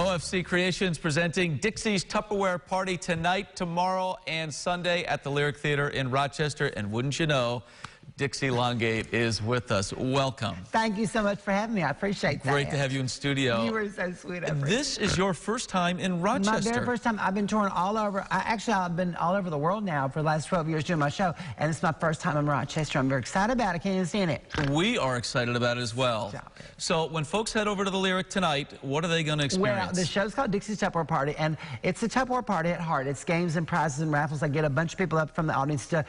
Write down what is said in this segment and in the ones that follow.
OFC Creations presenting Dixie's Tupperware Party tonight, tomorrow, and Sunday at the Lyric Theater in Rochester. And wouldn't you know, Dixie Longate is with us. Welcome. Thank you so much for having me. I appreciate that. Great to have you in studio. You were so sweet. This is your first time in Rochester. My very first time. I've been touring all over. I've been all over the world now for the last 12 years doing my show, and it's my first time in Rochester. I'm very excited about it. Can't even stand it. We are excited about it as well. So when folks head over to the Lyric tonight, what are they going to experience? Well, the show's called Dixie's Tupperware Party, and it's a Tupperware party at heart. It's games and prizes and raffles. I get a bunch of people up from the audience to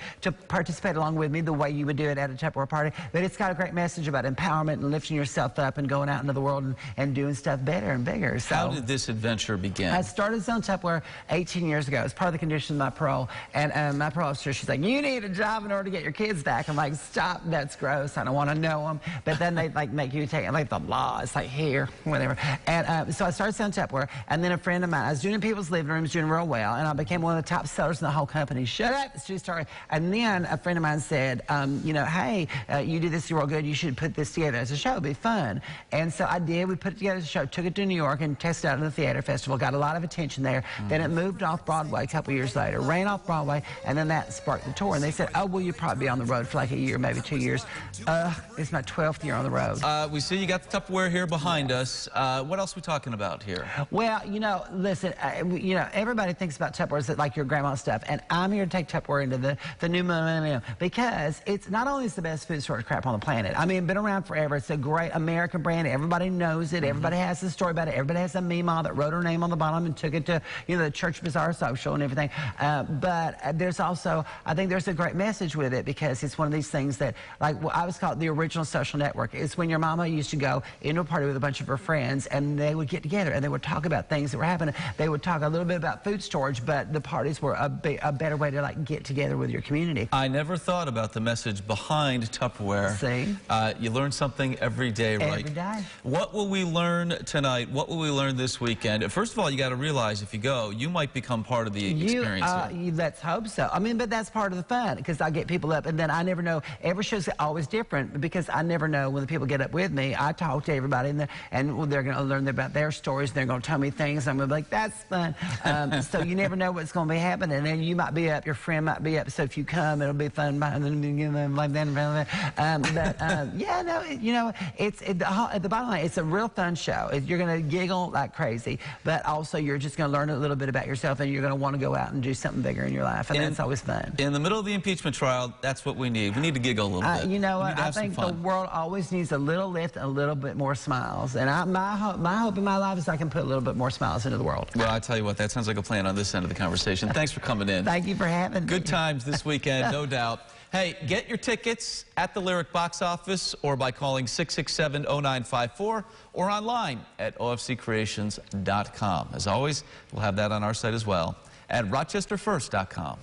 participate along with me the way you would do it at a Tupperware party. But it's got a great message about empowerment and lifting yourself up and going out into the world and doing stuff better and bigger. So, how did this adventure begin? I started selling Tupperware 18 years ago. It's part of the conditions of my parole. And my parole officer, she's like, you need a job in order to get your kids back. I'm like, stop, that's gross. I don't want to know them. But then they like make you take it, like the law. It's like here, whatever. And so I started selling Tupperware. And then a friend of mine, I was doing in people's living rooms, doing real well. And I became one of the top sellers in the whole company. Shut up, it's a true story. And then a friend of mine said, you know, hey, you do this real good. You should put this together as a show. It'd be fun. And so I did. We put it together as a show, took it to New York and tested it out at the theater festival. Got a lot of attention there. Then it moved off Broadway a couple years later. Ran off Broadway, and then that sparked the tour. And they said, oh, well, you'll probably be on the road for like a year, maybe 2 years. It's my 12th year on the road. We see you got the Tupperware here behind us. What else are we talking about here? Well, you know, listen, you know, everybody thinks about Tupperware as like your grandma's stuff, and I'm here to take Tupperware into the new millennium because it's not only is the best food storage crap on the planet. I mean, been around forever. It's a great American brand. Everybody knows it. Everybody has a story about it. Everybody has a meme that wrote her name on the bottom and took it to, you know, the Church Bazaar social and everything. But there's also, I think there's a great message with it because it's one of these things that, like, I was called the original social network. It's when your mama used to go into a party with a bunch of her friends and they would get together and they would talk about things that were happening. They would talk a little bit about food storage, but the parties were a better way to, like, get together with your community. I never thought about the message behind Tupperware. See? You learn something every day, right? Every day. What will we learn tonight? What will we learn this weekend? First of all, you got to realize if you go, you might become part of the experience. Let's hope so. I mean, but that's part of the fun because I get people up, and then I never know. Every show's always different because I never know when the people get up with me. I talk to everybody, and they're going to learn about their stories. And they're going to tell me things. And I'm going to be like, that's fun. So you never know what's going to be happening, and you might be up, your friend might be up. So if you come, it'll be fun. Yeah, no, you know, the bottom line, it's a real fun show. You're going to giggle like crazy, but also you're just going to learn a little bit about yourself, and you're going to want to go out and do something bigger in your life, and that's always fun. In the middle of the impeachment trial, that's what we need. We need to giggle a little bit. You know what? I think the world always needs a little lift and a little bit more smiles, and my hope in my life is I can put a little bit more smiles into the world. Well, I tell you what, that sounds like a plan on this end of the conversation. Thanks for coming in. Thank you for having me. Good times this weekend, no doubt. Hey, get your tickets at the Lyric box office or by calling 667-0954 or online at ofccreations.com. As always, we'll have that on our site as well at rochesterfirst.com.